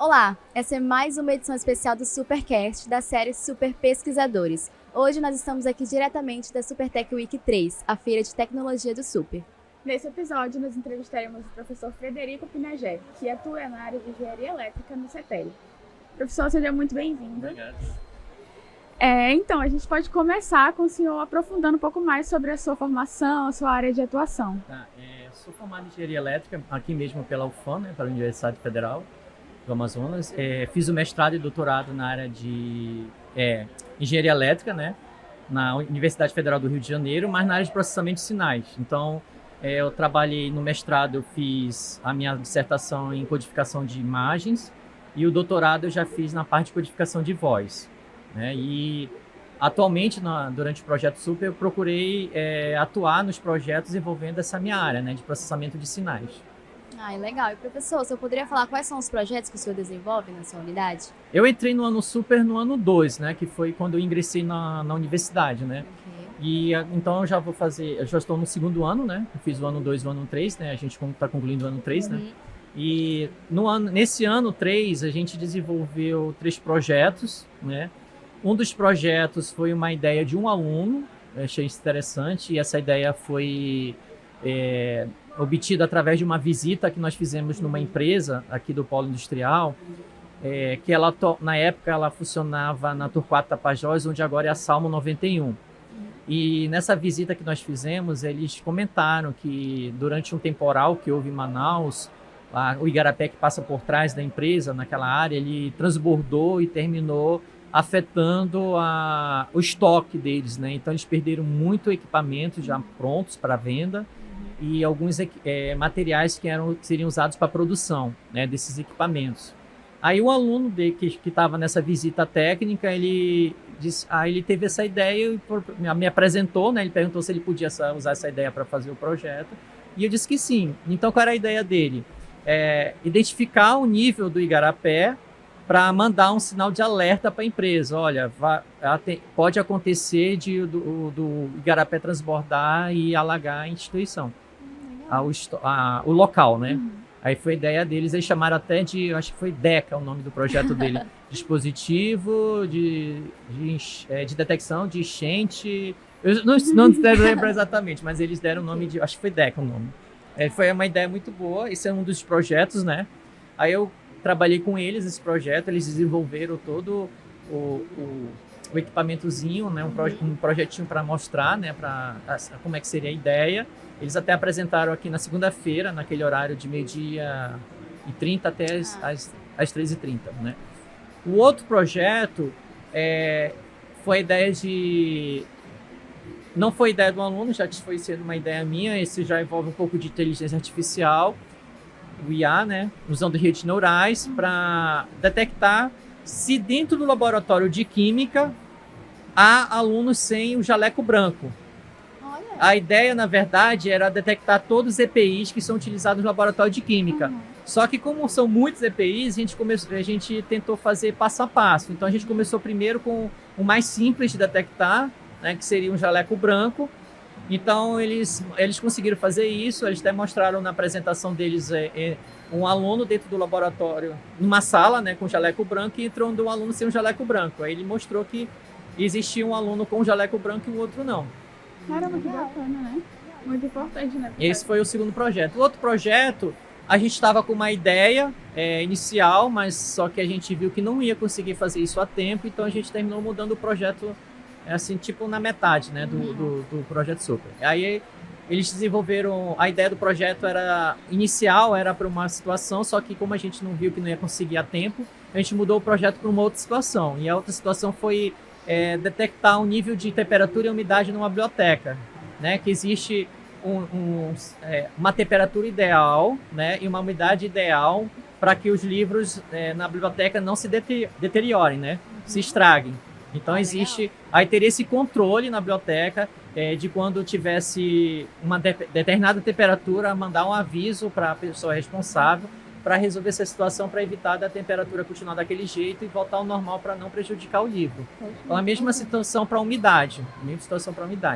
Olá, essa é mais uma edição especial do Supercast da série Super Pesquisadores. Hoje nós estamos aqui diretamente da Supertech Week 3, a feira de tecnologia do Super. Nesse episódio, nós entrevistaremos o professor Frederico Pinagé, que atua na área de engenharia elétrica no CETEL. Professor, seja muito bem-vindo. Obrigado. Então, a gente pode começar com o senhor aprofundando um pouco mais sobre a sua formação, a sua área de atuação. Sou formado em engenharia elétrica aqui mesmo pela UFAM, pela Universidade Federal do Amazonas. Fiz o mestrado e doutorado na área de engenharia elétrica, na Universidade Federal do Rio de Janeiro, mas na área de processamento de sinais. Então, eu trabalhei no mestrado, eu fiz a minha dissertação em codificação de imagens e o doutorado eu já fiz na parte de codificação de voz. E atualmente, durante o Projeto Super, eu procurei atuar nos projetos envolvendo essa minha área, de processamento de sinais. Legal. E professor, você poderia falar quais são os projetos que o senhor desenvolve na sua unidade? Eu entrei no ano Super no ano 2, que foi quando eu ingressei na universidade, Okay. E então eu já estou no segundo ano, Eu fiz o ano 2 e o ano 3, A gente está concluindo o ano 3, E nesse ano 3, a gente desenvolveu 3 projetos, Um dos projetos foi uma ideia de um aluno, eu achei interessante, e essa ideia foi obtida através de uma visita que nós fizemos numa empresa aqui do Polo Industrial, que na época ela funcionava na Torquato Tapajós, onde agora é a Salmo 91. E nessa visita que nós fizemos, eles comentaram que durante um temporal que houve em Manaus, o igarapé que passa por trás da empresa, naquela área, ele transbordou e terminou afetando o estoque deles, Então eles perderam muito equipamento já prontos para venda e alguns materiais que seriam usados para a produção, desses equipamentos. Aí o aluno que estava nessa visita técnica, ele teve essa ideia e me apresentou, Ele perguntou se ele podia usar essa ideia para fazer o projeto e eu disse que sim. Então qual era a ideia dele? Identificar o nível do igarapé para mandar um sinal de alerta para a empresa. Olha, pode acontecer do igarapé transbordar e alagar a instituição, o local, Aí foi a ideia deles, eles chamaram até acho que foi DECA o nome do projeto dele, Dispositivo de detecção de enchente. Eu não lembro exatamente, mas eles deram o nome acho que foi DECA o nome. Foi uma ideia muito boa, esse é um dos projetos, Aí eu trabalhei com eles nesse projeto, eles desenvolveram todo o equipamentozinho, um projetinho para mostrar, como é que seria a ideia. Eles até apresentaram aqui na segunda-feira, naquele horário de 12h30 até às 13h30, O outro projeto foi a ideia não foi ideia do aluno, já que foi sendo uma ideia minha, esse já envolve um pouco de inteligência artificial, o IA, usando redes neurais para detectar se dentro do laboratório de química há alunos sem o jaleco branco. Olha. A ideia, na verdade, era detectar todos os EPIs que são utilizados no laboratório de química. Só que como são muitos EPIs, a gente tentou fazer passo a passo. Então a gente começou primeiro com o mais simples de detectar, que seria um jaleco branco. Então eles conseguiram fazer isso, eles até mostraram na apresentação deles um aluno dentro do laboratório, numa sala, com jaleco branco, e entrou um aluno sem um jaleco branco. Aí ele mostrou que existia um aluno com um jaleco branco e o outro não. Caramba, que bacana, Muito importante, Esse foi o segundo projeto. O outro projeto, a gente estava com uma ideia inicial, mas só que a gente viu que não ia conseguir fazer isso a tempo, então a gente terminou mudando o projeto assim, tipo na metade, do Projeto Super. Aí eles desenvolveram, a ideia do projeto inicial era para uma situação, só que como a gente não viu que não ia conseguir a tempo, a gente mudou o projeto para uma outra situação. E a outra situação foi detectar o nível de temperatura e umidade numa biblioteca, que existe uma temperatura ideal, e uma umidade ideal para que os livros na biblioteca não se deteriorem, se estraguem. Então aí teria esse controle na biblioteca de quando tivesse uma determinada temperatura, mandar um aviso para a pessoa responsável para resolver essa situação, para evitar da temperatura continuar daquele jeito e voltar ao normal para não prejudicar o livro. Então a mesma situação para a umidade,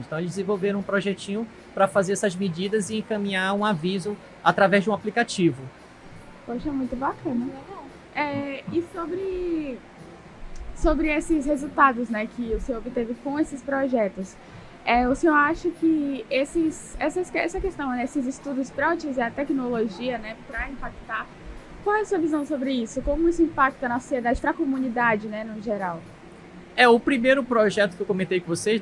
Então eles desenvolveram um projetinho para fazer essas medidas e encaminhar um aviso através de um aplicativo. Poxa, muito bacana. E sobre esses resultados, né, que o senhor obteve com esses projetos, o senhor acha que essa questão, né, esses estudos para utilizar a tecnologia, né, para impactar, qual é a sua visão sobre isso? Como isso impacta na sociedade, para a comunidade, né, no geral? O primeiro projeto que eu comentei com vocês,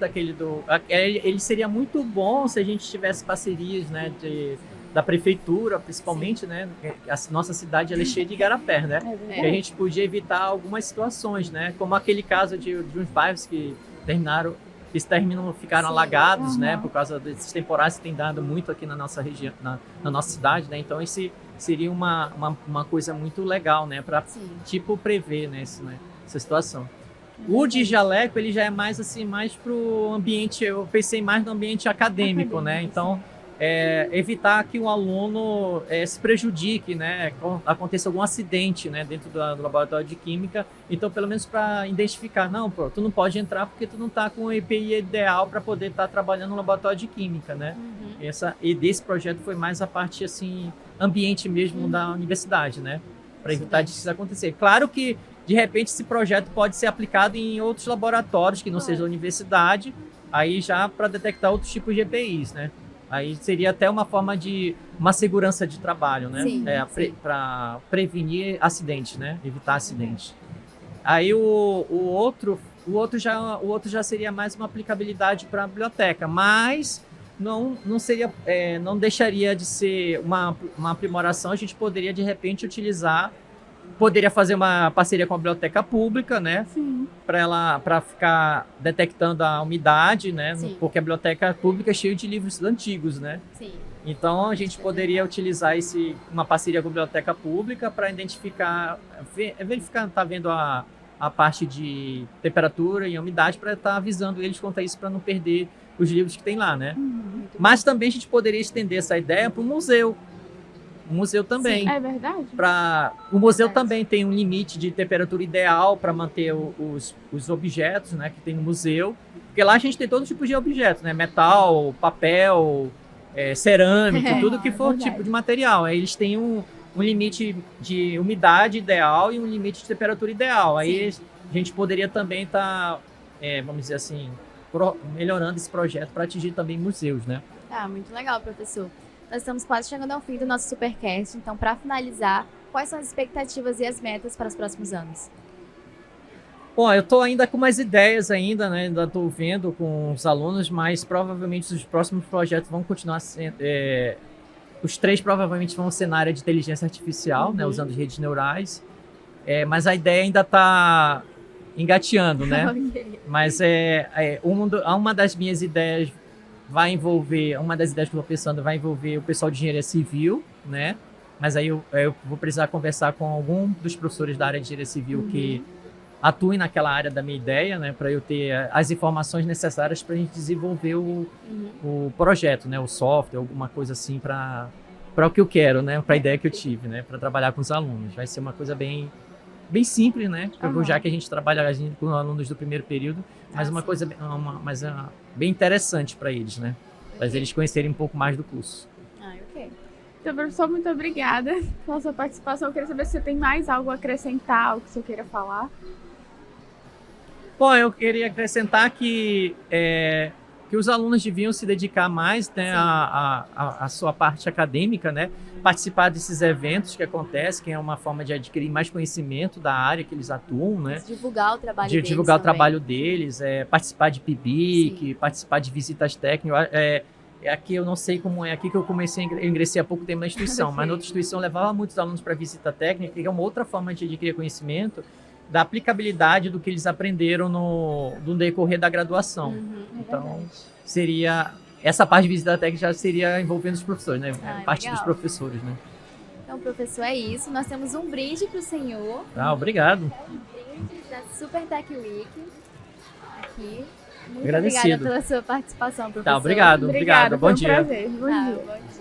ele seria muito bom se a gente tivesse parcerias, né, da prefeitura, principalmente, né, a nossa cidade ela é cheia de igarapé, né, que a gente podia evitar algumas situações, né, como aquele caso de uns bairros que ficaram alagados, né, por causa desses temporais que tem dado muito aqui na nossa região, na nossa cidade, né, então esse seria uma coisa muito legal, né, para tipo prever, né, essa situação. O de jaleco, ele já é mais assim, mais pro ambiente, eu pensei mais no ambiente acadêmico, né? Então, evitar que o aluno se prejudique, né? Aconteça algum acidente, né? Dentro do laboratório de química. Então, pelo menos para identificar, não, pô, tu não pode entrar porque tu não tá com o EPI ideal para poder estar trabalhando no laboratório de química, né? E desse projeto foi mais a parte, assim, ambiente mesmo da universidade, né? Para evitar disso acontecer. Claro que de repente, esse projeto pode ser aplicado em outros laboratórios que não seja a universidade, aí já para detectar outros tipos de EPIs, né? Aí seria até uma forma de uma segurança de trabalho, né? Para prevenir acidentes, né? Evitar acidentes. Aí o outro já seria mais uma aplicabilidade para a biblioteca, mas não seria, não deixaria de ser uma aprimoração. A gente poderia de repente poderia fazer uma parceria com a biblioteca pública, né? Para ficar detectando a umidade, né? Porque a biblioteca pública é cheia de livros antigos, né? Então a gente poderia utilizar uma parceria com a biblioteca pública para verificar, tá vendo a parte de temperatura e umidade para estar avisando eles quanto a isso para não perder os livros que tem lá, né? Mas também a gente poderia estender essa ideia para o museu. O museu também. É verdade? O museu também tem um limite de temperatura ideal para manter os objetos, né, que tem no museu. Porque lá a gente tem todo tipo de objetos, né? Metal, papel, cerâmica, tudo que for tipo de material. Aí eles têm um limite de umidade ideal e um limite de temperatura ideal. Aí a gente poderia também estar, vamos dizer assim, melhorando esse projeto para atingir também museus, né? Muito legal, professor. Nós estamos quase chegando ao fim do nosso Supercast, então para finalizar, quais são as expectativas e as metas para os próximos anos? Bom, eu estou ainda com mais ideias ainda, né? Ainda estou vendo com os alunos, mas provavelmente os próximos projetos vão continuar sendo... os 3 provavelmente vão ser na área de inteligência artificial, né? Usando redes neurais, mas a ideia ainda está engateando, né? Mas uma das minhas ideias uma das ideias que eu estou pensando vai envolver o pessoal de engenharia civil, né? Mas aí eu vou precisar conversar com algum dos professores da área de engenharia civil que atuem naquela área da minha ideia, né? Para eu ter as informações necessárias para a gente desenvolver o projeto, né? O software, alguma coisa assim para o que eu quero, né? Para a ideia que eu tive, né? Para trabalhar com os alunos. Vai ser uma coisa bem simples, né? Já que a gente trabalha com alunos do primeiro período, mas uma coisa bem interessante para eles, né? Para eles conhecerem um pouco mais do curso. Então, professor, muito obrigada pela sua participação. Eu queria saber se você tem mais algo a acrescentar, algo que você queira falar. Bom, eu queria acrescentar que os alunos deviam se dedicar mais, né, à sua parte acadêmica, né? Participar desses eventos que acontecem, que é uma forma de adquirir mais conhecimento da área que eles atuam, né? Divulgar o trabalho deles. Divulgar o trabalho deles, participar de PIBIC, participar de visitas técnicas. Aqui eu não sei como é, aqui que eu ingressei há pouco tempo na instituição, mas na outra instituição levava muitos alunos para visita técnica, que é uma outra forma de adquirir conhecimento da aplicabilidade do que eles aprenderam no decorrer da graduação. Então, essa parte de visita técnica já seria envolvendo os professores, né? Parte dos professores, né? Então, professor, é isso. Nós temos um brinde para o senhor. Obrigado. Um brinde da Supertech Week. Aqui. Muito Agradecido. obrigada pela sua participação, professor. Obrigado. Bom dia. Prazer. Bom dia. Bom dia.